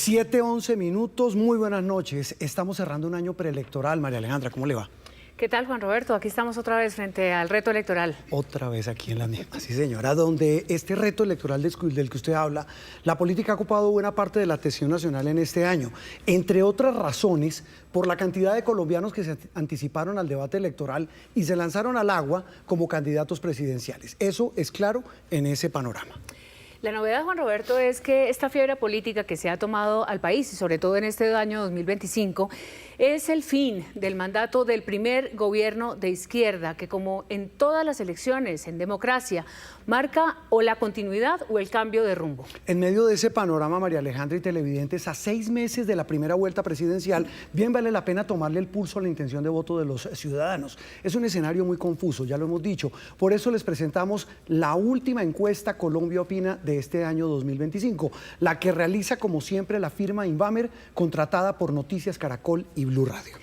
7:11 minutos, muy buenas noches. Estamos cerrando un año preelectoral. María Alejandra, ¿cómo le va? ¿Qué tal, Juan Roberto? Aquí estamos otra vez frente al reto electoral. Otra vez aquí en la misma, sí señora, donde este reto electoral del que usted habla, la política ha ocupado buena parte de la atención nacional en este año, entre otras razones, por la cantidad de colombianos que se anticiparon al debate electoral y se lanzaron al agua como candidatos presidenciales. Eso es claro en ese panorama. La novedad, Juan Roberto, es que esta fiebre política que se ha tomado al país, y sobre todo en este año 2025, es el fin del mandato del primer gobierno de izquierda, que como en todas las elecciones, en democracia, marca o la continuidad o el cambio de rumbo. En medio de ese panorama, María Alejandra y televidentes, a 6 meses de la primera vuelta presidencial, bien vale la pena tomarle el pulso a la intención de voto de los ciudadanos. Es un escenario muy confuso, ya lo hemos dicho. Por eso les presentamos la última encuesta Colombia Opina de este año 2025, la que realiza como siempre la firma Invamer, contratada por Noticias Caracol y Blue Radio.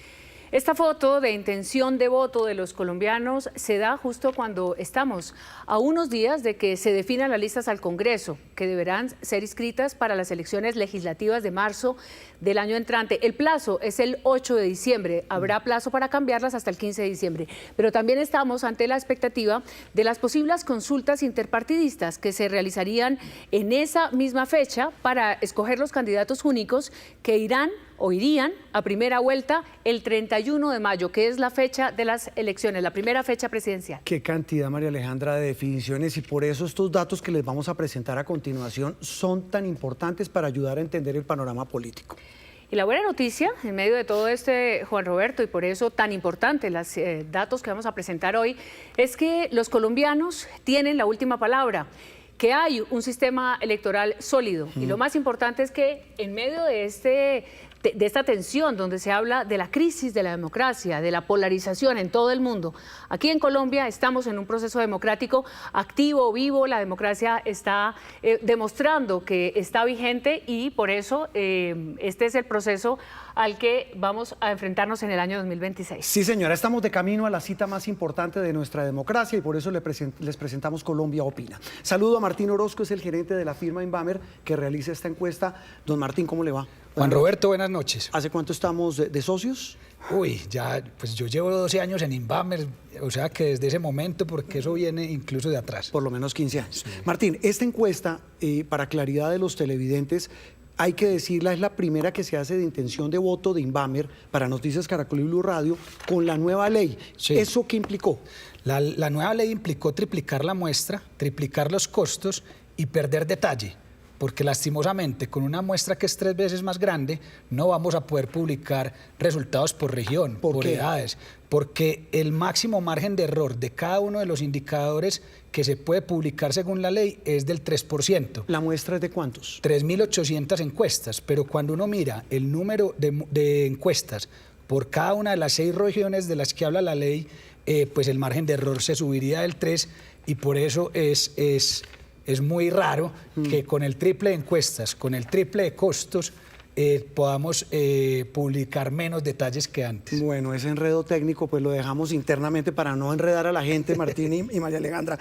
Esta foto de intención de voto de los colombianos se da justo cuando estamos a unos días de que se definan las listas al Congreso, que deberán ser inscritas para las elecciones legislativas de marzo del año entrante. El plazo es el 8 de diciembre, habrá plazo para cambiarlas hasta el 15 de diciembre, pero también estamos ante la expectativa de las posibles consultas interpartidistas que se realizarían en esa misma fecha para escoger los candidatos únicos que irán o irían a primera vuelta el 31 de mayo, que es la fecha de las elecciones, la primera fecha presidencial. Qué cantidad, María Alejandra, de definiciones, y por eso estos datos que les vamos a presentar a continuación son tan importantes para ayudar a entender el panorama político. Y la buena noticia, en medio de todo este, Juan Roberto, y por eso tan importante los datos que vamos a presentar hoy, es que los colombianos tienen la última palabra, que hay un sistema electoral sólido. Y lo más importante es que en medio de esta tensión donde se habla de la crisis de la democracia, de la polarización en todo el mundo, aquí en Colombia estamos en un proceso democrático activo, vivo, la democracia está demostrando que está vigente y por eso este es el proceso al que vamos a enfrentarnos en el año 2026. Sí, señora, estamos de camino a la cita más importante de nuestra democracia y por eso les presentamos Colombia Opina. Saludo a Martín Orozco, es el gerente de la firma Invamer que realiza esta encuesta. Don Martín, ¿cómo le va? Juan Roberto, buenas noches. ¿Hace cuánto estamos de socios? Uy, ya, pues yo llevo 12 años en Invamer, o sea que desde ese momento, porque eso viene incluso de atrás. Por lo menos 15 años. Sí. Martín, esta encuesta, para claridad de los televidentes, hay que decirla, es la primera que se hace de intención de voto de Invamer para Noticias Caracol y Blue Radio con la nueva ley. Sí. ¿Eso qué implicó? La nueva ley implicó triplicar la muestra, triplicar los costos y perder detalle, porque lastimosamente con una muestra que es 3 veces más grande no vamos a poder publicar resultados por región, por edades, porque el máximo margen de error de cada uno de los indicadores que se puede publicar según la ley es del 3%. ¿La muestra es de cuántos? 3.800 encuestas, pero cuando uno mira el número de encuestas por cada una de las 6 regiones de las que habla la ley, pues el margen de error se subiría del 3 y por eso es muy raro que con el triple de encuestas, con el triple de costos, podamos publicar menos detalles que antes. Bueno, ese enredo técnico pues lo dejamos internamente para no enredar a la gente, Martín y María Alejandra.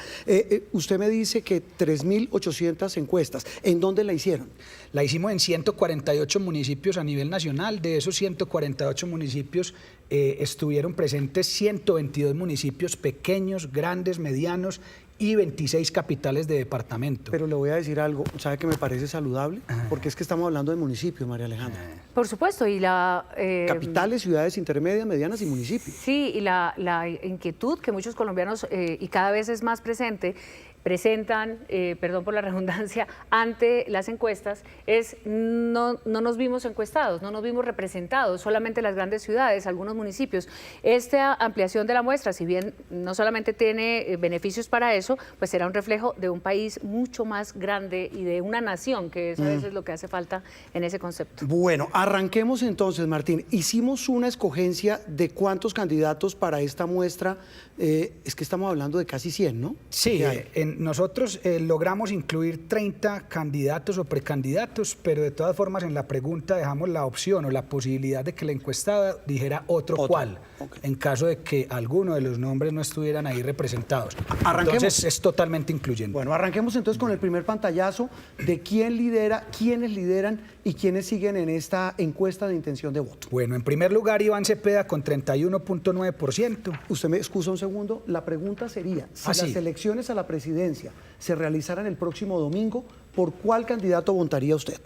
Usted me dice que 3.800 encuestas. ¿En dónde la hicieron? La hicimos en 148 municipios a nivel nacional. De esos 148 municipios estuvieron presentes 122 municipios pequeños, grandes, medianos y 26 capitales de departamento. Pero le voy a decir algo, ¿sabe que me parece saludable? Porque es que estamos hablando de municipios, María Alejandra. Por supuesto, y la... Capitales, ciudades intermedias, medianas y municipios. Sí, y la inquietud que muchos colombianos, y cada vez es más presente, presentan, perdón por la redundancia, ante las encuestas, es no nos vimos encuestados, no nos vimos representados, solamente las grandes ciudades, algunos municipios. Esta ampliación de la muestra, si bien no solamente tiene beneficios para eso, pues será un reflejo de un país mucho más grande y de una nación, que es a veces lo que hace falta en ese concepto. Bueno, arranquemos entonces, Martín. Hicimos una escogencia de cuántos candidatos para esta muestra, es que estamos hablando de casi 100, ¿no? Sí, nosotros logramos incluir 30 candidatos o precandidatos, pero de todas formas en la pregunta dejamos la opción o la posibilidad de que la encuestada dijera otro cuál, en caso de que alguno de los nombres no estuvieran ahí representados. Arranquemos. Entonces es totalmente incluyente. Bueno, arranquemos entonces con el primer pantallazo de quién lidera, quiénes lideran y quiénes siguen en esta encuesta de intención de voto. Bueno, en primer lugar, Iván Cepeda con 31.9%. Usted me excusa un segundo, la pregunta sería, si las sí. elecciones a la presidencia se realizaran el próximo domingo, ¿por cuál candidato votaría usted?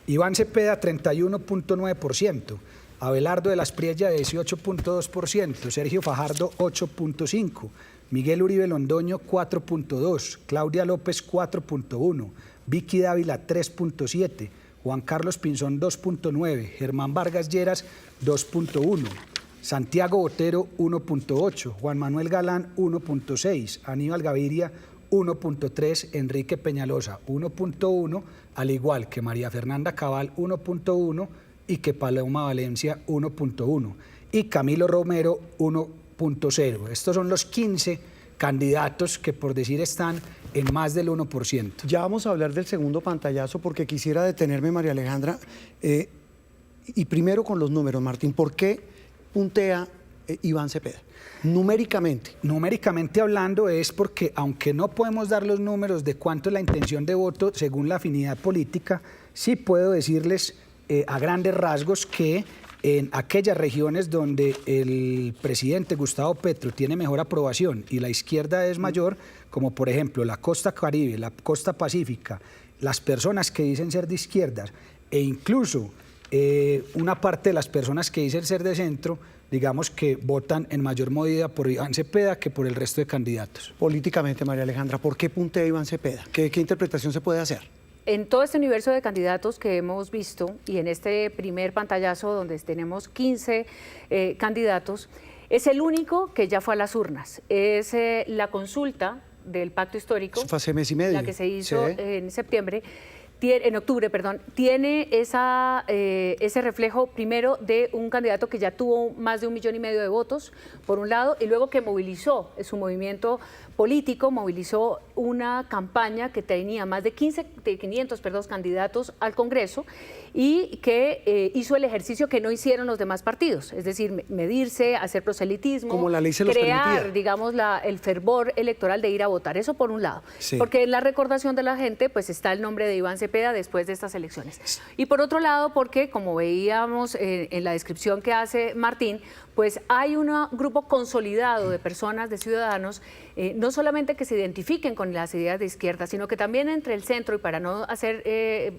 Iván Cepeda, 31.9%. Abelardo de las Priella, 18.2%. Sergio Fajardo, 8.5%. Miguel Uribe Londoño, 4.2%. Claudia López, 4.1%. Vicky Dávila, 3.7%. Juan Carlos Pinzón, 2.9%. Germán Vargas Lleras, 2.1%. Santiago Botero, 1.8%. Juan Manuel Galán, 1.6%. Aníbal Gaviria, 1.3%. Enrique Peñalosa, 1.1%. Al igual que María Fernanda Cabal, 1.1%. Y que Paloma Valencia, 1.1%. Y Camilo Romero, 1.0%. Estos son los 15 candidatos que, por decir, están en más del 1%. Ya vamos a hablar del segundo pantallazo porque quisiera detenerme, María Alejandra, y primero con los números, Martín. ¿Por qué puntea Iván Cepeda? Numéricamente. Numéricamente hablando es porque, aunque no podemos dar los números de cuánto es la intención de voto según la afinidad política, sí puedo decirles a grandes rasgos que en aquellas regiones donde el presidente Gustavo Petro tiene mejor aprobación y la izquierda es mayor, como por ejemplo la costa Caribe, la costa Pacífica, las personas que dicen ser de izquierdas e incluso una parte de las personas que dicen ser de centro, digamos que votan en mayor medida por Iván Cepeda que por el resto de candidatos. Políticamente, María Alejandra, ¿por qué puntea Iván Cepeda? ¿Qué interpretación se puede hacer? En todo este universo de candidatos que hemos visto y en este primer pantallazo donde tenemos 15 candidatos, es el único que ya fue a las urnas. Es la consulta del Pacto Histórico, Eso fue hace mes y medio. la que se hizo Sí. en octubre, tiene ese reflejo primero de un candidato que ya tuvo más de 1,5 millones de votos, por un lado, y luego que movilizó su movimiento político, movilizó una campaña que tenía más de 500 candidatos al Congreso y que hizo el ejercicio que no hicieron los demás partidos, es decir, medirse, hacer proselitismo, Como la ley se los crear, permitía. digamos, el fervor electoral de ir a votar. Eso por un lado. Sí. Porque en la recordación de la gente pues está el nombre de Iván Cepeda después de estas elecciones. Y por otro lado, porque como veíamos en la descripción que hace Martín, pues hay un grupo consolidado de personas, de ciudadanos, no solamente que se identifiquen con las ideas de izquierda, sino que también entre el centro, y para no hacer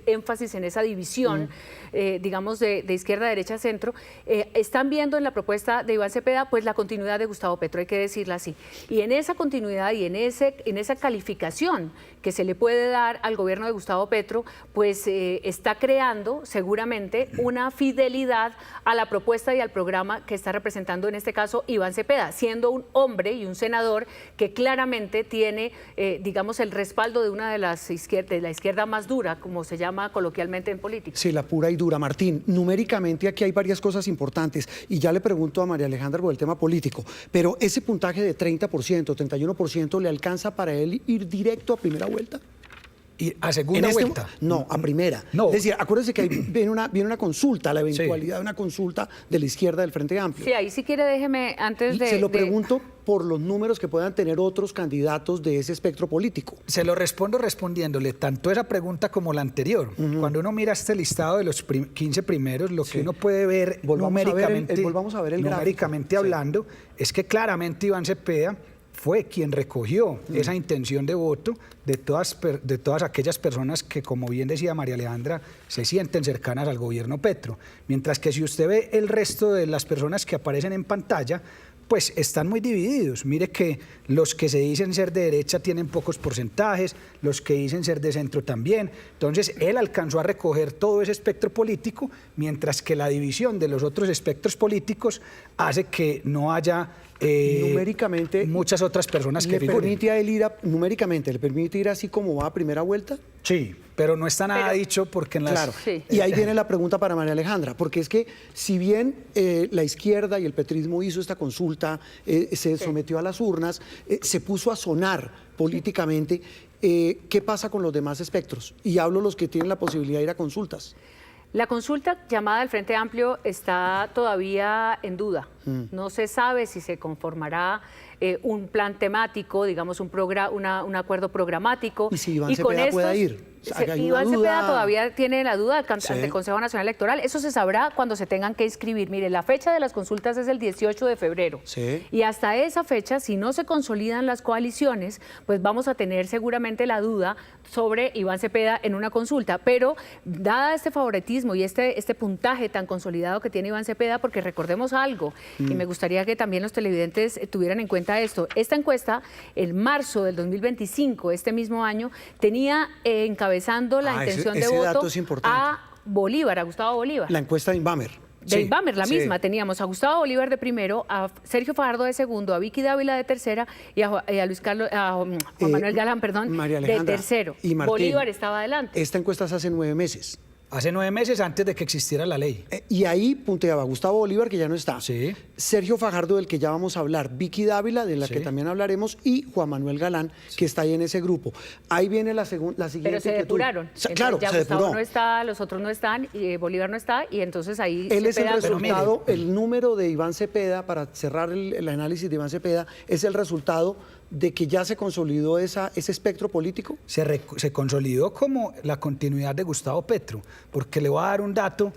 énfasis en esa división, digamos, de izquierda, derecha, centro, están viendo en la propuesta de Iván Cepeda pues la continuidad de Gustavo Petro, hay que decirlo así. Y en esa continuidad y en esa calificación que se le puede dar al gobierno de Gustavo Petro, pues está creando seguramente una fidelidad a la propuesta y al programa que está representando en este caso Iván Cepeda, siendo un hombre y un senador que claramente tiene, digamos, el respaldo de una de la izquierda más dura, como se llama coloquialmente en política. Sí, la pura y dura. Martín, numéricamente aquí hay varias cosas importantes y ya le pregunto a María Alejandra por el tema político, pero ese puntaje de 30%, 31%, ¿le alcanza para él ir directo a primera vuelta? ¿Y a segunda vuelta? No, a primera. No. Es decir, acuérdense que ahí viene una consulta, la eventualidad de una consulta de la izquierda del Frente Amplio. Sí, ahí si quiere déjeme antes de... Se lo pregunto por los números que puedan tener otros candidatos de ese espectro político. Se lo respondo respondiéndole tanto esa pregunta como la anterior. Cuando uno mira este listado de los 15 primeros, lo que uno puede ver volvamos a ver el numéricamente gráfico. hablando, es que claramente Iván Cepeda fue quien recogió esa intención de voto de todas aquellas personas que, como bien decía María Alejandra, se sienten cercanas al gobierno Petro. Mientras que si usted ve el resto de las personas que aparecen en pantalla, pues están muy divididos. Mire que los que se dicen ser de derecha tienen pocos porcentajes, los que dicen ser de centro también. Entonces, él alcanzó a recoger todo ese espectro político, mientras que la división de los otros espectros políticos hace que no haya numéricamente muchas otras personas que ¿le figuren. permite a él ir numéricamente, le permite ir así como va a primera vuelta? Sí, pero no está nada dicho porque en las... Claro, Sí. y ahí viene la pregunta para María Alejandra, porque es que si bien la izquierda y el petrismo hizo esta consulta, se sometió a las urnas, se puso a sonar políticamente. ¿Qué pasa con los demás espectros? Y hablo los que tienen la posibilidad de ir a consultas. La consulta llamada del Frente Amplio está todavía en duda. No se sabe si se conformará un plan temático, digamos un acuerdo programático. ¿Y si Iván Cepeda pueda ir? Iván Cepeda todavía tiene la duda ante el Consejo Nacional Electoral. Eso se sabrá cuando se tengan que inscribir. Mire, la fecha de las consultas es el 18 de febrero. Sí. Y hasta esa fecha, si no se consolidan las coaliciones, pues vamos a tener seguramente la duda sobre Iván Cepeda en una consulta. Pero dada este favoritismo y este puntaje tan consolidado que tiene Iván Cepeda, porque recordemos algo, y me gustaría que también los televidentes tuvieran en cuenta esto. Esta encuesta, en marzo del 2025, este mismo año, tenía encabezando la intención de voto a Bolívar, a Gustavo Bolívar. La encuesta de Inbamer. De Inbamer, la misma. Teníamos a Gustavo Bolívar de primero, a Sergio Fajardo de segundo, a Vicky Dávila de tercera y a Luis Carlos, a Juan Manuel Galán, perdón, de tercero. Y Martín, Bolívar estaba adelante. Esta encuesta se hace 9 meses. Hace 9 meses antes de que existiera la ley. Y ahí punteaba Gustavo Bolívar, que ya no está. Sí. Sergio Fajardo, del que ya vamos a hablar. Vicky Dávila, de la que también hablaremos. Y Juan Manuel Galán, que está ahí en ese grupo. Ahí viene la siguiente. Pero se depuraron. Claro, ya se Gustavo depuró. no está, los otros no están, y Bolívar no está, y entonces ahí Él es el Cepeda resultado, el número de Iván Cepeda, para cerrar el análisis de Iván Cepeda, es el resultado de que ya se consolidó ese espectro político. Se consolidó como la continuidad de Gustavo Petro, porque le voy a dar un dato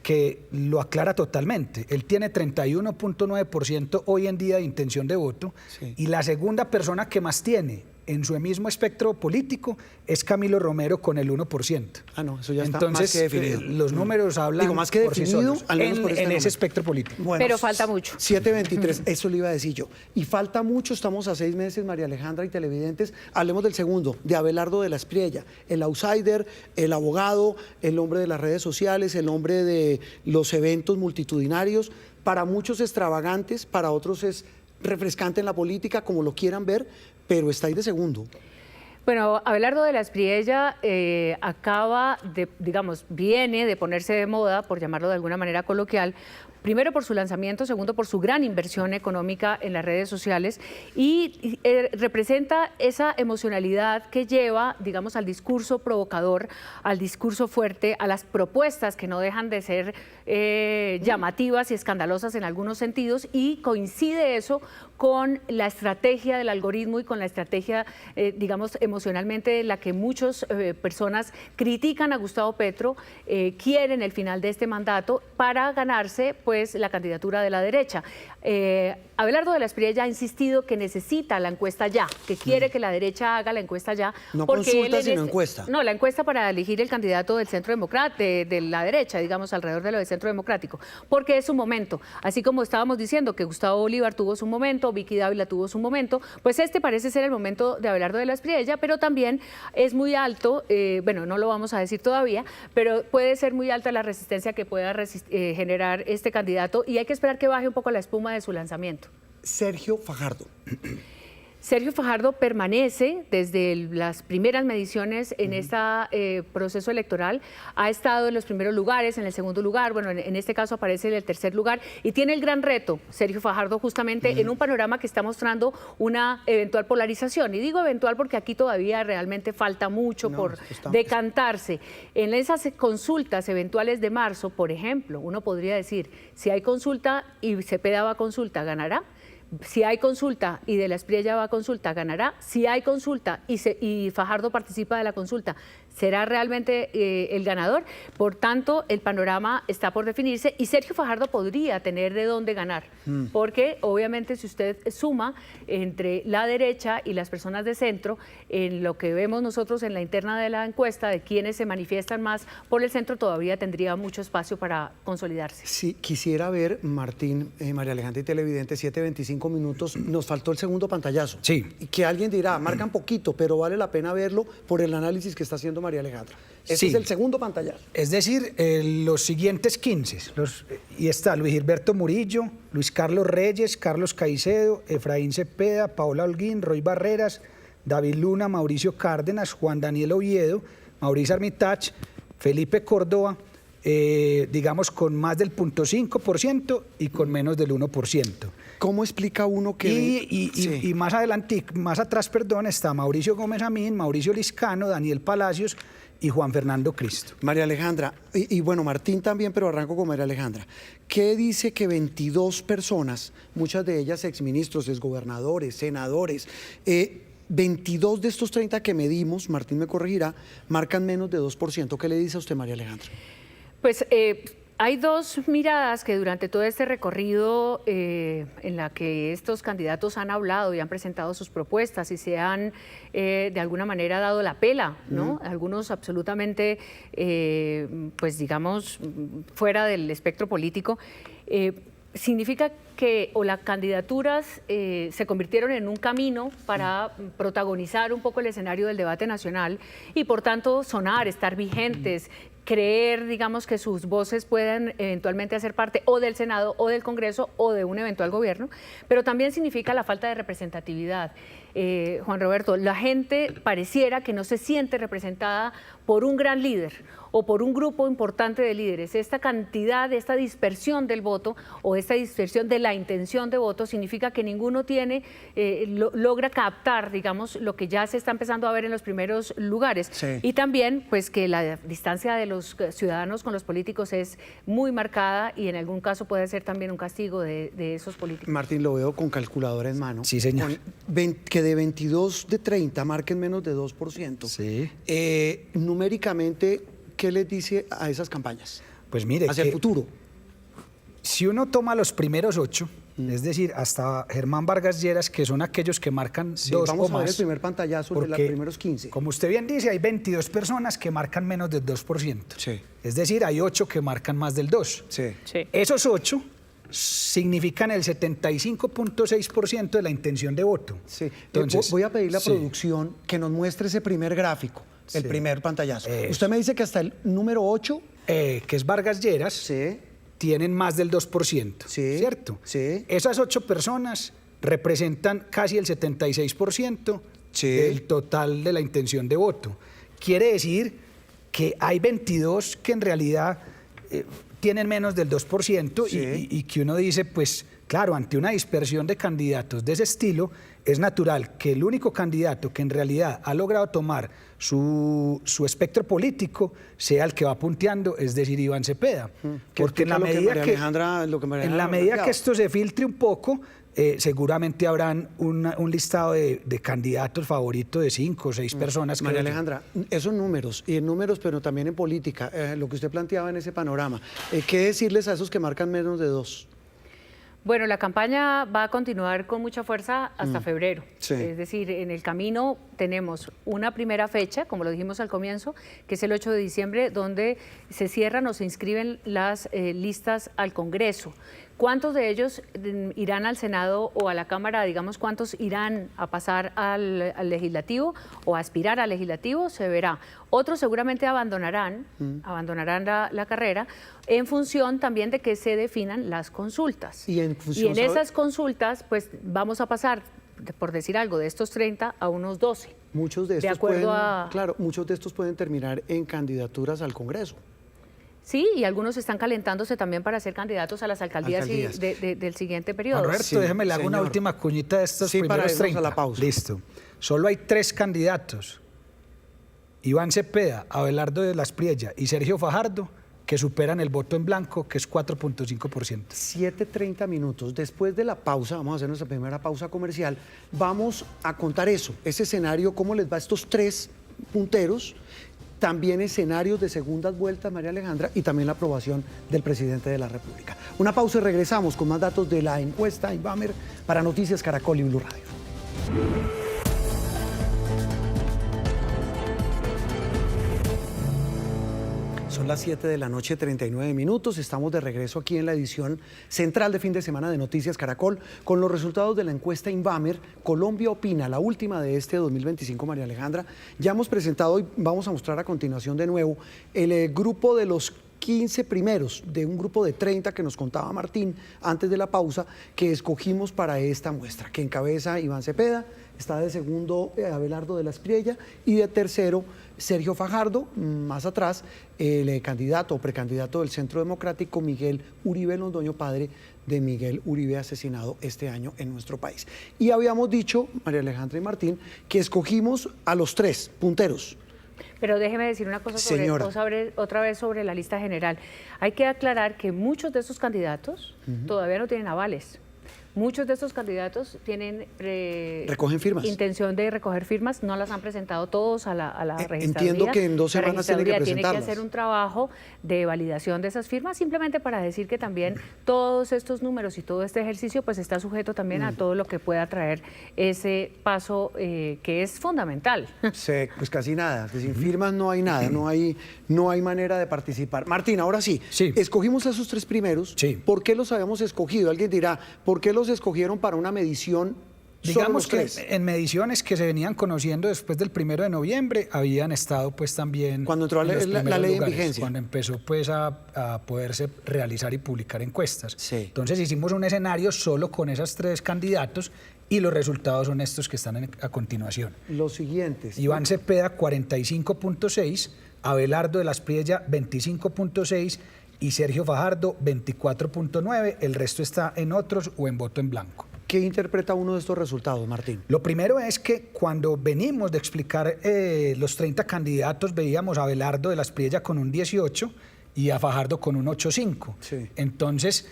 que lo aclara totalmente. Él tiene 31.9% hoy en día de intención de voto, y la segunda persona que más tiene en su mismo espectro político es Camilo Romero con el 1%. Ah, no, eso ya está Entonces, más que definido. Los números hablan Digo, más que por sí definido, solos, al menos por este en ese número. espectro político. Bueno, pero falta mucho. 7:23, eso le iba a decir yo. Y falta mucho, estamos a 6 meses, María Alejandra y televidentes. Hablemos del segundo, de Abelardo de la Espriella, el outsider, el abogado, el hombre de las redes sociales, el hombre de los eventos multitudinarios. Para muchos extravagantes, para otros es refrescante en la política, como lo quieran ver, pero está ahí de segundo. Bueno, Abelardo de la Espriella acaba de, digamos, viene de ponerse de moda, por llamarlo de alguna manera coloquial, primero por su lanzamiento, segundo por su gran inversión económica en las redes sociales y representa esa emocionalidad que lleva, digamos, al discurso provocador, al discurso fuerte, a las propuestas que no dejan de ser llamativas y escandalosas en algunos sentidos, y coincide eso con la estrategia del algoritmo y con la estrategia, digamos, emocionalmente la que muchas personas critican a Gustavo Petro, quieren el final de este mandato para ganarse pues la candidatura de la derecha. Abelardo de la Espriella ha insistido que necesita la encuesta ya, que quiere que la derecha haga la encuesta ya. No consulta, sino encuesta. No, la encuesta para elegir el candidato del Centro Democrático, de la derecha, digamos, alrededor de lo del Centro Democrático, porque es su momento. Así como estábamos diciendo que Gustavo Bolívar tuvo su momento, Vicky Dávila tuvo su momento, pues este parece ser el momento de Abelardo de la Espriella, pero también es muy alto, bueno, no lo vamos a decir todavía, pero puede ser muy alta la resistencia que pueda generar este candidato, y hay que esperar que baje un poco la espuma de su lanzamiento. Sergio Fajardo. Sergio Fajardo permanece desde las primeras mediciones en este proceso electoral, ha estado en los primeros lugares, en el segundo lugar, bueno, en este caso aparece en el tercer lugar, y tiene el gran reto, Sergio Fajardo, justamente en un panorama que está mostrando una eventual polarización, y digo eventual porque aquí todavía realmente falta mucho por decantarse. En esas consultas eventuales de marzo, por ejemplo, uno podría decir, si hay consulta y Cepeda va a consulta, ¿ganará? Si hay consulta y de la Espriella va a consulta, ganará. Si hay consulta y Fajardo participa de la consulta, ¿será realmente el ganador? Por tanto, el panorama está por definirse y Sergio Fajardo podría tener de dónde ganar, porque obviamente si usted suma entre la derecha y las personas de centro, en lo que vemos nosotros en la interna de la encuesta de quienes se manifiestan más por el centro, todavía tendría mucho espacio para consolidarse. Sí, quisiera ver, Martín, María Alejandra y televidente, 7:25 minutos, nos faltó el segundo pantallazo. Sí. Y que alguien dirá, marcan poquito, pero vale la pena verlo por el análisis que está haciendo María Alejandra. Ese es el segundo pantallazo. Es decir, los siguientes 15, y está Luis Gilberto Murillo, Luis Carlos Reyes, Carlos Caicedo, Efraín Cepeda, Paola Holguín, Roy Barreras, David Luna, Mauricio Cárdenas, Juan Daniel Oviedo, Mauricio Armitage, Felipe Córdoba, digamos, con más del 0.5% y con menos del 1%. ¿Cómo explica uno que...? Y más adelante, más atrás, perdón, está Mauricio Gómez Amín, Mauricio Liscano, Daniel Palacios y Juan Fernando Cristo. María Alejandra, y bueno, Martín también, pero arranco con María Alejandra. ¿Qué dice que 22 personas, muchas de ellas exministros, exgobernadores, senadores, 22 de estos 30 que medimos, Martín me corregirá, marcan menos de 2%? ¿Qué le dice a usted, María Alejandra? Pues hay dos miradas que durante todo este recorrido en la que estos candidatos han hablado y han presentado sus propuestas y se han de alguna manera dado la pela, ¿no? Algunos absolutamente, pues digamos, fuera del espectro político. Significa que las candidaturas se convirtieron en un camino para protagonizar un poco el escenario del debate nacional y por tanto sonar, estar vigentes, creer, digamos, que sus voces puedan eventualmente hacer parte o del Senado o del Congreso o de un eventual gobierno, pero también significa la falta de representatividad. Juan Roberto, la gente pareciera que no se siente representada por un gran líder o por un grupo importante de líderes. Esta cantidad, esta dispersión del voto o esta dispersión de la intención de voto significa que ninguno tiene, logra captar, digamos, lo que ya se está empezando a ver en los primeros lugares. Sí. Y también, pues, que la distancia de los ciudadanos con los políticos es muy marcada y en algún caso puede ser también un castigo de esos políticos. Martín, lo veo con calculadora en mano. Sí, señor. Que de 22 de 30 marquen menos de 2%. Sí. Numéricamente, ¿qué les dice a esas campañas? Pues mire, hacia el futuro. Si uno toma los primeros 8, es decir, hasta Germán Vargas Lleras, que son aquellos que marcan 2 o más. Vamos a ver el primer pantallazo de los primeros 15. Como usted bien dice, hay 22 personas que marcan menos del 2%. Sí. Es decir, hay 8 que marcan más del 2%. Sí. Sí. Esos 8 significan el 75.6% de la intención de voto. Sí. Entonces, voy a pedirle a sí. producción que nos muestre ese primer gráfico, el Sí. primer pantallazo. Eso. Usted me dice que hasta el número 8... que es Vargas Lleras, Sí. tienen más del 2%, Sí, ¿cierto? sí. Esas 8 personas representan casi el 76% Sí. del total de la intención de voto. Quiere decir que hay 22 que en realidad tienen menos del 2% Sí. y que uno dice, pues claro, ante una dispersión de candidatos de ese estilo, es natural que el único candidato que en realidad ha logrado tomar su espectro político sea el que va punteando, es decir, Iván Cepeda. Porque en la medida que esto se filtre un poco, seguramente habrán un listado de candidatos favoritos de 5 o 6 personas. María Alejandra, esos números, y en números, pero también en política, lo que usted planteaba en ese panorama, ¿qué decirles a esos que marcan menos de 2? Bueno, la campaña va a continuar con mucha fuerza hasta febrero. Sí. Es decir, en el camino tenemos una primera fecha, como lo dijimos al comienzo, que es el 8 de diciembre, donde se cierran o se inscriben las listas al Congreso. ¿Cuántos de ellos irán al Senado o a la Cámara? Digamos, ¿cuántos irán a pasar al Legislativo o a aspirar al Legislativo? Se verá. Otros seguramente abandonarán la carrera en función también de que se definan las consultas. Y en esas consultas, pues vamos a pasar, por decir algo, de estos 30 a unos 12. Muchos de estos muchos de estos pueden terminar en candidaturas al Congreso. Sí, y algunos están calentándose también para ser candidatos a las alcaldías. Del siguiente periodo. Roberto, Sí, déjeme le hago una señor. última cuñita de estos Sí, para primeros irnos 30. a la pausa. Listo. Solo hay 3 candidatos, Iván Cepeda, Abelardo de las Priella y Sergio Fajardo, que superan el voto en blanco, que es 4.5%. 7:30 minutos. Después de la pausa, vamos a hacer nuestra primera pausa comercial, vamos a contar ese escenario, cómo les va a estos 3 punteros, también escenarios de segundas vueltas, María Alejandra, y también la aprobación del presidente de la República. Una pausa y regresamos con más datos de la encuesta Invamer para Noticias Caracol y Blue Radio. Son las 7 de la noche, 39 minutos. Estamos de regreso aquí en la edición central de fin de semana de Noticias Caracol con los resultados de la encuesta Invamer. Colombia opina, la última de este 2025, María Alejandra. Ya hemos presentado y vamos a mostrar a continuación de nuevo el grupo de los 15 primeros de un grupo de 30 que nos contaba Martín antes de la pausa, que escogimos para esta muestra, que encabeza Iván Cepeda, está de segundo Abelardo de la Espriella y de tercero Sergio Fajardo, más atrás el candidato o precandidato del Centro Democrático Miguel Uribe Londoño, padre de Miguel Uribe asesinado este año en nuestro país. Y habíamos dicho, María Alejandra y Martín, que escogimos a los 3 punteros. Pero déjeme decir una cosa otra vez sobre la lista general. Hay que aclarar que muchos de esos candidatos todavía no tienen avales. Muchos de estos candidatos tienen recogen firmas. Intención de recoger firmas, no las han presentado todos a la registraduría. Entiendo que en 2 semanas tienen que presentarlas. Tiene que hacer un trabajo de validación de esas firmas, simplemente para decir que también todos estos números y todo este ejercicio pues está sujeto también a todo lo que pueda traer ese paso que es fundamental. Sí, pues casi nada, que sin firmas no hay nada, no hay manera de participar. Martín, ahora sí, escogimos a esos 3 primeros. ¿Por qué los habíamos escogido? Alguien dirá, ¿por qué los escogieron para una medición? Digamos que en mediciones que se venían conociendo después del 1 de noviembre habían estado pues también cuando entró la ley en vigencia, cuando empezó pues a poderse realizar y publicar encuestas. Entonces hicimos un escenario solo con esas 3 candidatos y los resultados son estos que están a continuación. Los siguientes. Iván Cepeda 45.6, Abelardo de la Espriella 25.6 y Sergio Fajardo 24.9, el resto está en otros o en voto en blanco. ¿Qué interpreta uno de estos resultados, Martín? Lo primero es que cuando venimos de explicar los 30 candidatos, veíamos a Abelardo de la Espriella con un 18 y a Fajardo con un 8.5. Entonces,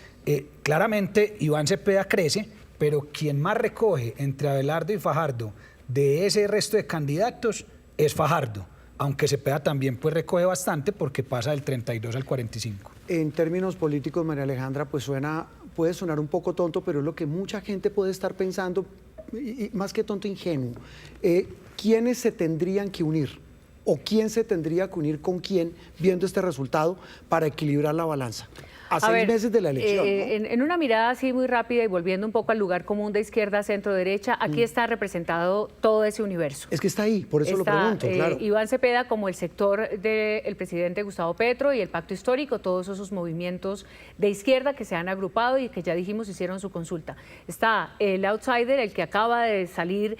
claramente Iván Cepeda crece, pero quien más recoge entre Abelardo y Fajardo de ese resto de candidatos es Fajardo, aunque Cepeda también pues recoge bastante porque pasa del 32 al 45. En términos políticos, María Alejandra, pues puede sonar un poco tonto, pero es lo que mucha gente puede estar pensando, y más que tonto, ingenuo. ¿Quiénes se tendrían que unir? ¿O quién se tendría que unir con quién viendo este resultado para equilibrar la balanza? A 6 meses de la elección, ¿no? En una mirada así muy rápida y volviendo un poco al lugar común de izquierda, centro, derecha, aquí está representado todo ese universo. Es que está ahí, por eso lo pregunto, claro. Iván Cepeda como el sector del presidente Gustavo Petro y el Pacto Histórico, todos esos movimientos de izquierda que se han agrupado y que ya dijimos hicieron su consulta. Está el outsider, el que acaba de salir,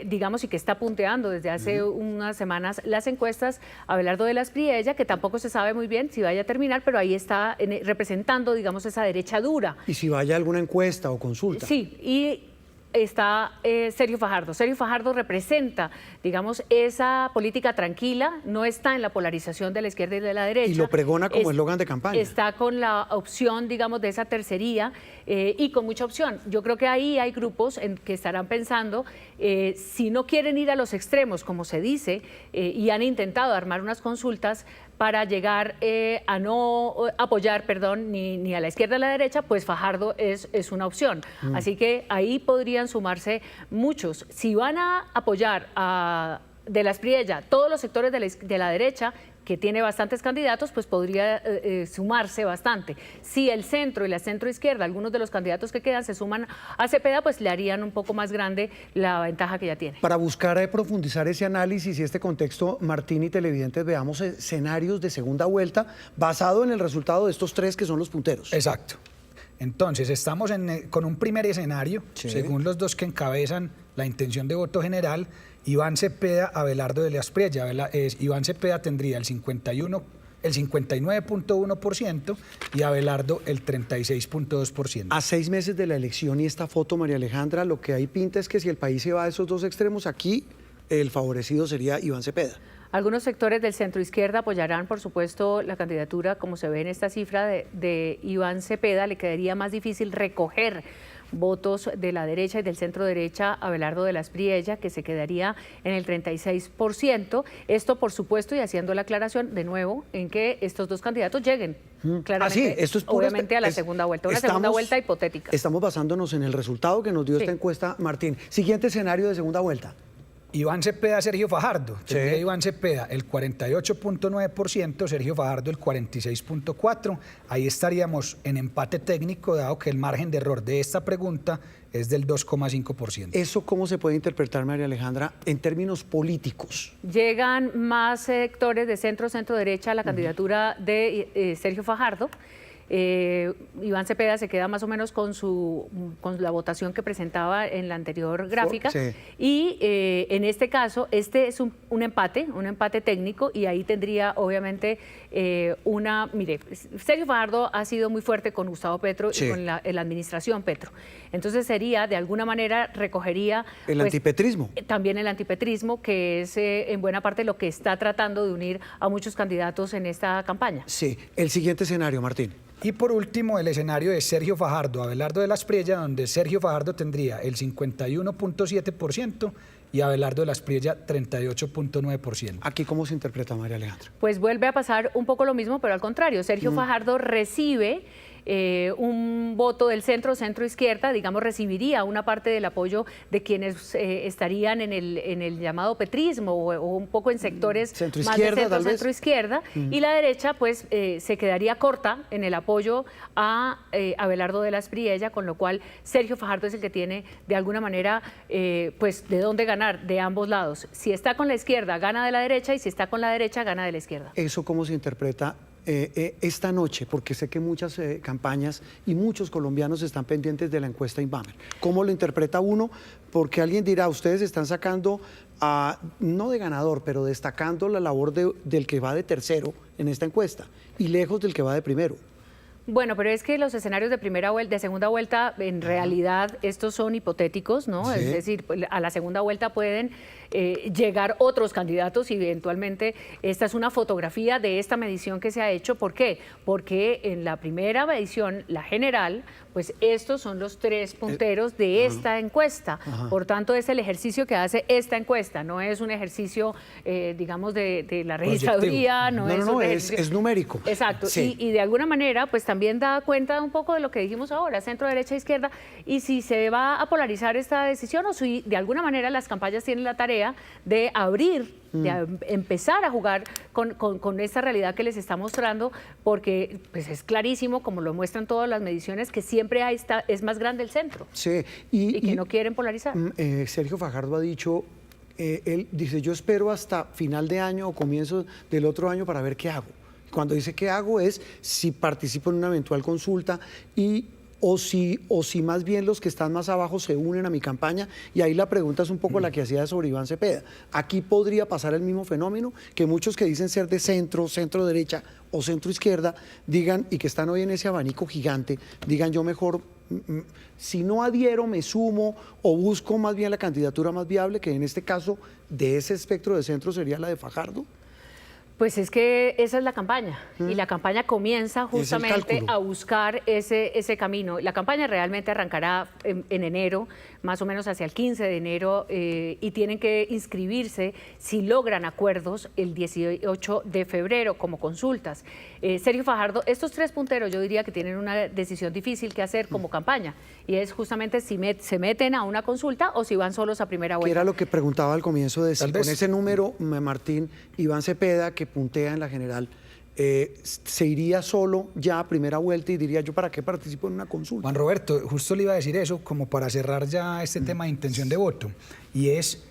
digamos, y que está punteando desde hace unas semanas las encuestas, Abelardo de la Espriella, que tampoco se sabe muy bien si vaya a terminar, pero ahí está representando, digamos, esa derecha dura. ¿Y si vaya a alguna encuesta o consulta? Sí, y está Sergio Fajardo. Sergio Fajardo representa, digamos, esa política tranquila, no está en la polarización de la izquierda y de la derecha. Y lo pregona como eslogan de campaña. Está con la opción, digamos, de esa tercería y con mucha opción. Yo creo que ahí hay grupos que estarán pensando, si no quieren ir a los extremos, como se dice, y han intentado armar unas consultas para llegar a no apoyar, ni a la izquierda ni a la derecha, pues Fajardo es una opción. Así que ahí podrían sumarse muchos. Si van a apoyar a de la Espriella todos los sectores de la derecha, que tiene bastantes candidatos, pues podría sumarse bastante. Si el centro y la centroizquierda, algunos de los candidatos que quedan, se suman a Cepeda, pues le harían un poco más grande la ventaja que ya tiene. Para buscar profundizar ese análisis y este contexto, Martín y televidentes, veamos escenarios de segunda vuelta basado en el resultado de estos 3 que son los punteros. Exacto. Entonces, estamos con un primer escenario, según los 2 que encabezan la intención de voto general, Iván Cepeda, Abelardo de la Espriella. Iván Cepeda tendría el 59.1% y Abelardo el 36.2%. A 6 meses de la elección y esta foto, María Alejandra, lo que ahí pinta es que si el país se va a esos 2 extremos, aquí el favorecido sería Iván Cepeda. Algunos sectores del centro izquierda apoyarán, por supuesto, la candidatura, como se ve en esta cifra de Iván Cepeda. Le quedaría más difícil recoger votos de la derecha y del centro derecha a Abelardo de la Espriella, que se quedaría en el 36%. Esto, por supuesto, y haciendo la aclaración de nuevo, en que estos 2 candidatos lleguen claramente, esto es obviamente, a la segunda vuelta, segunda vuelta hipotética. Estamos basándonos en el resultado que nos dio esta encuesta, Martín. Siguiente escenario de segunda vuelta. Iván Cepeda, Sergio Fajardo. Sí. Tendría Iván Cepeda el 48.9%, Sergio Fajardo el 46.4%. Ahí estaríamos en empate técnico, dado que el margen de error de esta pregunta es del 2,5%. ¿Eso cómo se puede interpretar, María Alejandra, en términos políticos? Llegan más sectores de centro-derecha a la candidatura de Sergio Fajardo. Iván Cepeda se queda más o menos con la votación que presentaba en la anterior gráfica. Sí. Y en este caso, este es un empate técnico, y ahí tendría obviamente mire, Sergio Fajardo ha sido muy fuerte con Gustavo Petro, Sí, y con la administración Petro. Entonces sería, de alguna manera, recogería el antipetrismo. también el antipetrismo, que es en buena parte lo que está tratando de unir a muchos candidatos en esta campaña. Sí, el siguiente escenario, Martín. Y por último, el escenario de Sergio Fajardo, Abelardo de la Espriella, donde Sergio Fajardo tendría el 51.7% y Abelardo de la Espriella 38.9%. Aquí, ¿cómo se interpreta, María Alejandra? Pues vuelve a pasar un poco lo mismo, pero al contrario. Sergio Fajardo recibe un voto del centro-izquierda, digamos, recibiría una parte del apoyo de quienes estarían en el llamado petrismo, o un poco en sectores más de centro-izquierda, y la derecha pues se quedaría corta en el apoyo a Abelardo de la Espriella, con lo cual Sergio Fajardo es el que tiene de alguna manera pues de dónde ganar de ambos lados. Si está con la izquierda, gana de la derecha, y si está con la derecha, gana de la izquierda. ¿Eso cómo se interpreta esta noche? Porque sé que muchas campañas y muchos colombianos están pendientes de la encuesta Inbamer. ¿Cómo lo interpreta uno? Porque alguien dirá, ustedes están sacando, no de ganador, pero destacando la labor del que va de tercero en esta encuesta y lejos del que va de primero. Bueno, pero es que los escenarios de segunda vuelta, en realidad estos son hipotéticos, ¿no? Sí. Es decir, a la segunda vuelta pueden llegar otros candidatos, y eventualmente esta es una fotografía de esta medición que se ha hecho. ¿Por qué? Porque en la primera medición, la general, pues estos son los tres punteros de esta encuesta. Por tanto, es el ejercicio que hace esta encuesta, no es un ejercicio, digamos, de la registraduría. Es numérico. Exacto, Sí. y de alguna manera, pues también da cuenta un poco de lo que dijimos ahora, centro, derecha, izquierda, y si se va a polarizar esta decisión, o si de alguna manera las campañas tienen la tarea de abrir, de empezar a jugar con esta realidad que les está mostrando, porque pues es clarísimo, como lo muestran todas las mediciones, que siempre es más grande el centro. Sí. Y que no quieren polarizar. Sergio Fajardo ha dicho, él dice, yo espero hasta final de año o comienzo del otro año para ver qué hago. Cuando dice qué hago es si participo en una eventual consulta o si más bien los que están más abajo se unen a mi campaña. Y ahí la pregunta es un poco la que hacía sobre Iván Cepeda. Aquí podría pasar el mismo fenómeno, que muchos que dicen ser de centro, centro derecha o centro izquierda digan, y que están hoy en ese abanico gigante, digan, yo mejor, si no adhiero, me sumo o busco más bien la candidatura más viable, que en este caso de ese espectro de centro sería la de Fajardo. Pues es que esa es la campaña, y la campaña comienza justamente a buscar ese camino. La campaña realmente arrancará en enero, más o menos hacia el 15 de enero, y tienen que inscribirse, si logran acuerdos, el 18 de febrero como consultas. Sergio Fajardo, estos tres punteros yo diría que tienen una decisión difícil que hacer como campaña, y es justamente si se meten a una consulta o si van solos a primera vuelta. Que era lo que preguntaba al comienzo, de si con vez ese número, Martín, Iván Cepeda, que puntea en la general, se iría solo ya a primera vuelta y diría, yo para qué participo en una consulta. Juan Roberto, justo le iba a decir eso como para cerrar ya este tema de intención de voto, y es,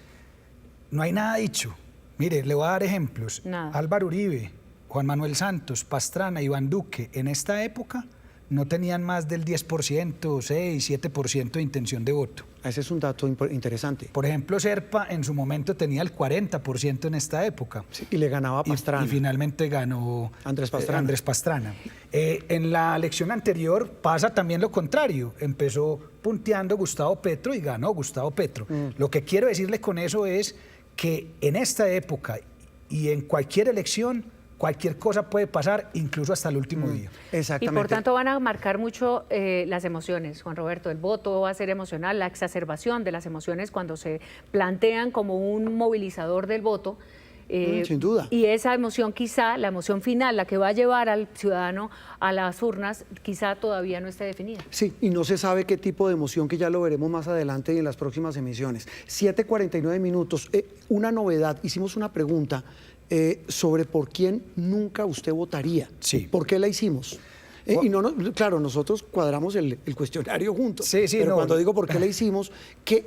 no hay nada dicho. Mire, le voy a dar ejemplos. Nada. Álvaro Uribe, Juan Manuel Santos, Pastrana, Iván Duque, en esta época no tenían más del 10%, 6, 7% de intención de voto. Ese es un dato interesante. Por ejemplo, Serpa en su momento tenía el 40% en esta época. Sí, y le ganaba a Pastrana. Y finalmente ganó Andrés Pastrana. Andrés Pastrana. En la elección anterior pasa también lo contrario. Empezó punteando Gustavo Petro y ganó Gustavo Petro. Lo que quiero decirle con eso es que en esta época y en cualquier elección, cualquier cosa puede pasar, incluso hasta el último día. Exactamente. Y por tanto van a marcar mucho las emociones, Juan Roberto. El voto va a ser emocional, la exacerbación de las emociones cuando se plantean como un movilizador del voto. Sin duda. Y esa emoción quizá, la emoción final, la que va a llevar al ciudadano a las urnas, quizá todavía no esté definida. Sí, y no se sabe qué tipo de emoción, que ya lo veremos más adelante y en las próximas emisiones. 7:49 minutos. Una novedad, hicimos una pregunta sobre por quién nunca usted votaría. Sí. ¿Por qué la hicimos? Y claro, nosotros cuadramos el cuestionario juntos. Sí, sí, pero no. cuando digo por qué la hicimos,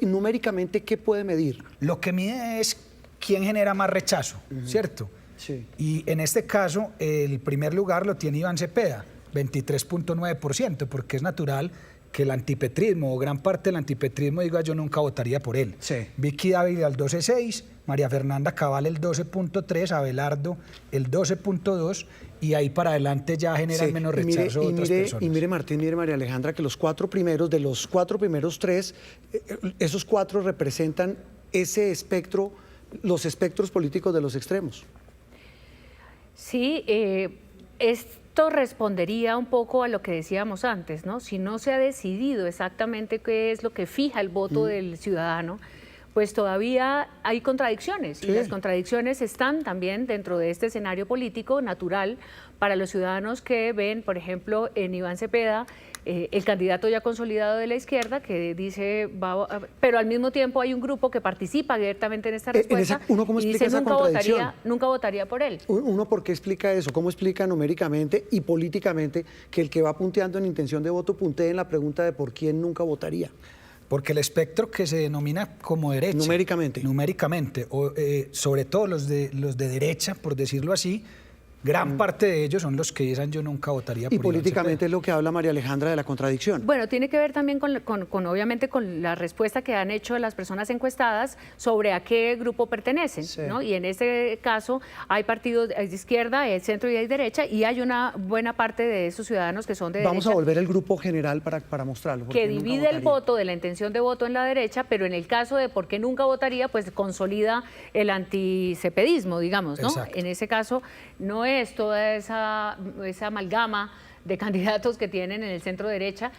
numéricamente, ¿qué puede medir? Lo que mide es quién genera más rechazo, ¿cierto? Sí. Y en este caso, el primer lugar lo tiene Iván Cepeda, 23.9%, porque es natural que el antipetrismo, o gran parte del antipetrismo, diga yo nunca votaría por él. Sí. Vicky Dávila el 12.6%, María Fernanda Cabal el 12.3%, Abelardo el 12.2%, y ahí para adelante ya generan menos rechazo de otras personas. Y mire, Martín, mire, María Alejandra, que de los cuatro primeros tres, esos cuatro representan ese espectro, los espectros políticos de los extremos. Sí, esto respondería un poco a lo que decíamos antes, ¿no? Si no se ha decidido exactamente qué es lo que fija el voto del ciudadano, pues todavía hay contradicciones. Sí. Y las contradicciones están también dentro de este escenario político natural para los ciudadanos que ven, por ejemplo, en Iván Cepeda, el candidato ya consolidado de la izquierda, que dice, pero al mismo tiempo hay un grupo que participa abiertamente en esta respuesta ¿Uno cómo y explica dice esa contradicción? nunca votaría por él. ¿Uno por qué explica eso? ¿Cómo explica numéricamente y políticamente que el que va punteando en intención de voto puntee en la pregunta de por quién nunca votaría? Porque el espectro que se denomina como derecha... Numéricamente, o, sobre todo los de derecha, por decirlo así, gran parte de ellos son los que dicen yo nunca votaría por Y Iván políticamente Cepeda. es lo que habla María Alejandra de la contradicción. Bueno, tiene que ver también obviamente con la respuesta que han hecho las personas encuestadas sobre a qué grupo pertenecen, Sí. ¿no? Y en este caso hay partidos de izquierda, hay centro y hay derecha, y hay una buena parte de esos ciudadanos que son de Vamos derecha, a volver el grupo general para mostrarlo. que porque nunca divide el votaría. voto de la intención de voto en la derecha, pero en el caso de por qué nunca votaría, pues consolida el anticepedismo, digamos, ¿no? Exacto. En ese caso no es toda esa amalgama de candidatos que tienen en el centro derecha,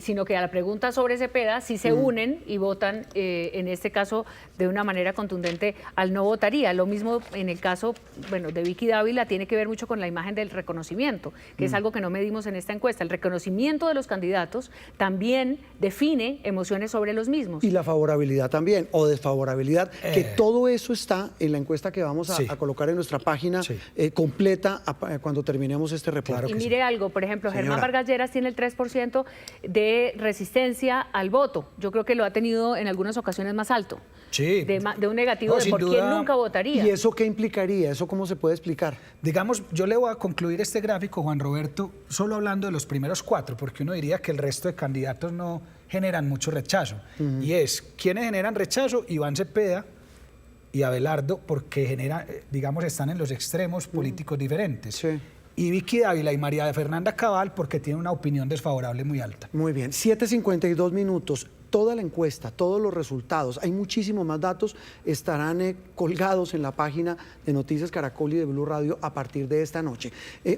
sino que a la pregunta sobre Cepeda sí se unen y votan, en este caso, de una manera contundente al no votaría. Lo mismo en el caso, bueno, de Vicky Dávila, tiene que ver mucho con la imagen del reconocimiento, que es algo que no medimos en esta encuesta. El reconocimiento de los candidatos también define emociones sobre los mismos. Y la favorabilidad también, o desfavorabilidad, que todo eso está en la encuesta que vamos Sí. a colocar en nuestra página Sí. Completa cuando terminemos este reporte. Claro Y que mire algo, por ejemplo, Señora. Germán Vargas Lleras tiene el 3% de resistencia al voto. Yo creo que lo ha tenido en algunas ocasiones más alto. Sí. De un negativo No, de sin por duda. quién nunca votaría. ¿Y eso qué implicaría? ¿Eso cómo se puede explicar? Digamos, yo le voy a concluir este gráfico, Juan Roberto, solo hablando de los primeros cuatro, porque uno diría que el resto de candidatos no generan mucho rechazo. Y es, ¿quiénes generan rechazo? Iván Cepeda y Abelardo, porque generan, digamos, están en los extremos políticos diferentes. Sí. Y Vicky Dávila y María Fernanda Cabal, porque tienen una opinión desfavorable muy alta. Muy bien, 7:52 minutos. Toda la encuesta, todos los resultados, hay muchísimos más datos, estarán colgados en la página de Noticias Caracol y de Blue Radio a partir de esta noche.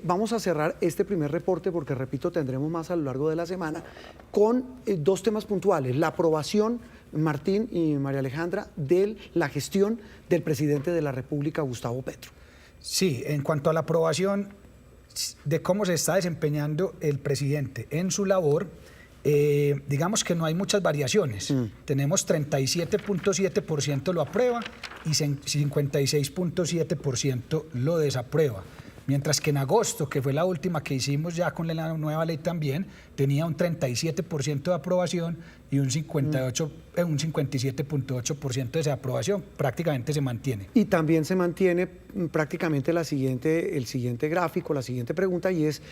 Vamos a cerrar este primer reporte porque, repito, tendremos más a lo largo de la semana con dos temas puntuales. La aprobación, Martín y María Alejandra, de la gestión del presidente de la República, Gustavo Petro. Sí, en cuanto a la aprobación de cómo se está desempeñando el presidente en su labor, digamos que no hay muchas variaciones. Tenemos 37.7% lo aprueba y 56.7% lo desaprueba. Mientras que en agosto, que fue la última que hicimos ya con la nueva ley también, tenía un 37% de aprobación y un 57.8% de desaprobación. Prácticamente se mantiene. Y también se mantiene prácticamente el siguiente gráfico, la siguiente pregunta, y es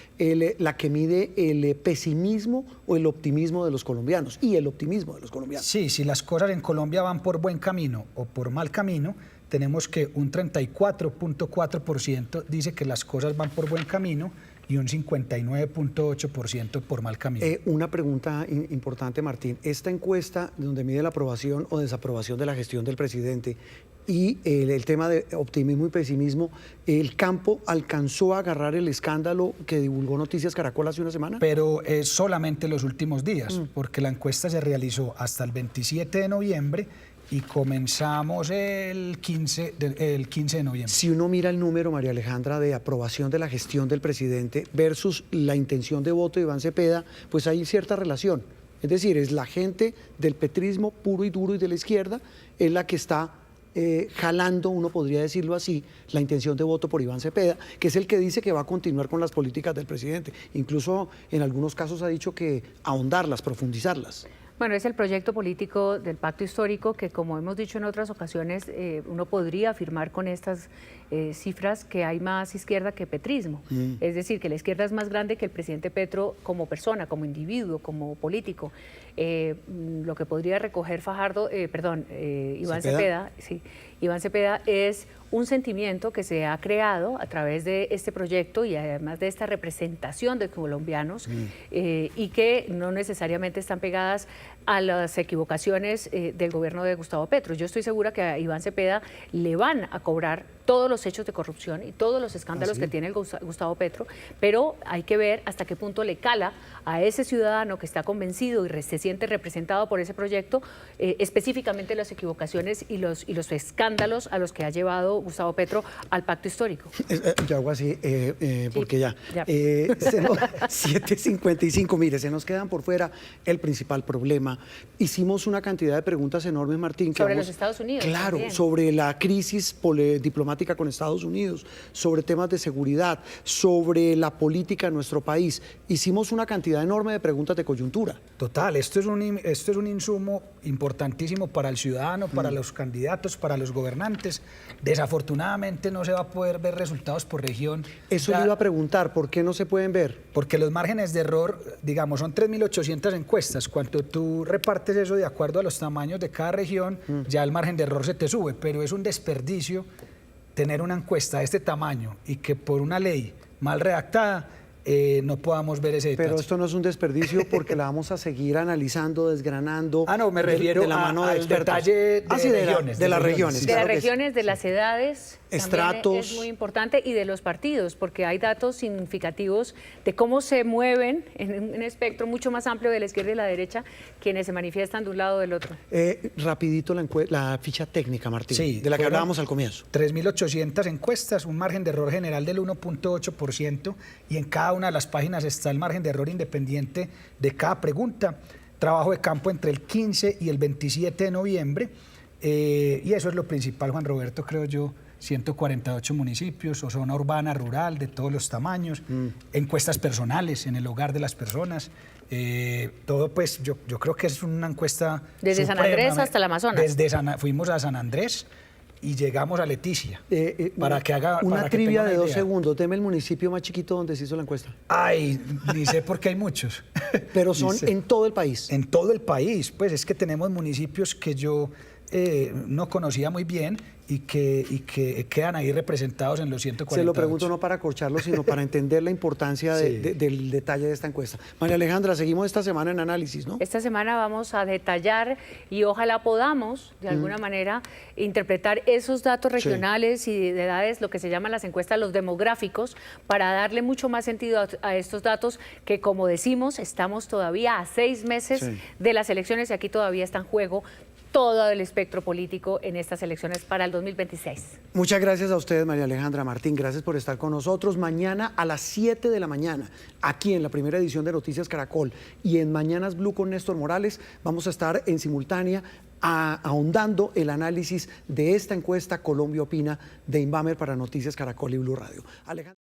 la que mide el pesimismo o el optimismo de los colombianos, y el optimismo de los colombianos. Sí, si las cosas en Colombia van por buen camino o por mal camino, tenemos que un 34.4% dice que las cosas van por buen camino y un 59.8% por mal camino. Una pregunta importante, Martín. Esta encuesta donde mide la aprobación o desaprobación de la gestión del presidente y el tema de optimismo y pesimismo, ¿el campo alcanzó a agarrar el escándalo que divulgó Noticias Caracol hace una semana? Pero es solamente los últimos días, porque la encuesta se realizó hasta el 27 de noviembre y comenzamos el 15 de noviembre. Si uno mira el número, María Alejandra, de aprobación de la gestión del presidente versus la intención de voto de Iván Cepeda, pues hay cierta relación. Es decir, es la gente del petrismo puro y duro y de la izquierda, es la que está jalando, uno podría decirlo así, la intención de voto por Iván Cepeda, que es el que dice que va a continuar con las políticas del presidente. Incluso en algunos casos ha dicho que ahondarlas, profundizarlas. Bueno, es el proyecto político del pacto histórico que, como hemos dicho en otras ocasiones, uno podría afirmar con estas cifras que hay más izquierda que petrismo. Es decir, que la izquierda es más grande que el presidente Petro como persona, como individuo, como político. Lo que podría recoger Iván Cepeda, sí, Iván Cepeda es un sentimiento que se ha creado a través de este proyecto y además de esta representación de colombianos y que no necesariamente están pegadas a las equivocaciones del gobierno de Gustavo Petro. Yo estoy segura que a Iván Cepeda le van a cobrar todos los hechos de corrupción y todos los escándalos que tiene el Gustavo Petro, pero hay que ver hasta qué punto le cala a ese ciudadano que está convencido y se siente representado por ese proyecto, específicamente las equivocaciones y los escándalos a los que ha llevado Gustavo Petro al pacto histórico. Yo hago así, porque ya. 7:55, mire, se nos quedan por fuera el principal problema. Hicimos una cantidad de preguntas enormes, Martín. Sobre los Estados Unidos. Claro, también. sobre la crisis diplomática con Estados Unidos, sobre temas de seguridad, sobre la política en nuestro país. Hicimos una cantidad enorme de preguntas de coyuntura. Total, esto es un insumo importantísimo para el ciudadano, para los candidatos, para los gobernantes. Desafortunadamente no se va a poder ver resultados por región. Eso le iba a preguntar, ¿por qué no se pueden ver? Porque los márgenes de error, digamos, son 3.800 encuestas. Cuando tú repartes eso de acuerdo a los tamaños de cada región, ya el margen de error se te sube, pero es un desperdicio tener una encuesta de este tamaño y que por una ley mal redactada no podamos ver ese detalle. Pero esto no es un desperdicio porque la vamos a seguir analizando, desgranando. No, me refiero de la mano de al detalle de regiones. De las regiones. De Claro las que sí. regiones, de las edades, estratos. también es muy importante, y de los partidos, porque hay datos significativos de cómo se mueven en un espectro mucho más amplio de la izquierda y la derecha, quienes se manifiestan de un lado o del otro. Rapidito la ficha técnica, Martín, Sí, de la que fueron hablábamos al comienzo. 3.800 encuestas, un margen de error general del 1.8% y en cada una de las páginas está el margen de error independiente de cada pregunta. Trabajo de campo entre el 15 y el 27 de noviembre y eso es lo principal, Juan Roberto, creo yo. 148 municipios o zona urbana, rural, de todos los tamaños, encuestas personales en el hogar de las personas. Todo, pues, yo creo que es una encuesta Desde San Andrés hasta el Amazonas. Fuimos a San Andrés y llegamos a Leticia. Una trivia de 2 segundos. Deme el municipio más chiquito donde se hizo la encuesta. Ay, ni sé por qué hay muchos. Pero son en todo el país. En todo el país, pues es que tenemos municipios que yo no conocía muy bien y que quedan ahí representados en los 148. Se lo pregunto no para acorcharlo, sino para entender la importancia del detalle de esta encuesta. María Alejandra, seguimos esta semana en análisis, ¿no? Esta semana vamos a detallar y ojalá podamos, de alguna manera, interpretar esos datos regionales y de edades, lo que se llaman las encuestas, los demográficos, para darle mucho más sentido a estos datos que, como decimos, estamos todavía a 6 meses de las elecciones y aquí todavía está en juego todo el espectro político en estas elecciones para el 2026. Muchas gracias a ustedes, María Alejandra, Martín, gracias por estar con nosotros. Mañana a las 7 de la mañana, aquí en la primera edición de Noticias Caracol y en Mañanas Blue con Néstor Morales, vamos a estar en simultánea ahondando el análisis de esta encuesta Colombia Opina de Inbamer para Noticias Caracol y Blue Radio. Alejandra.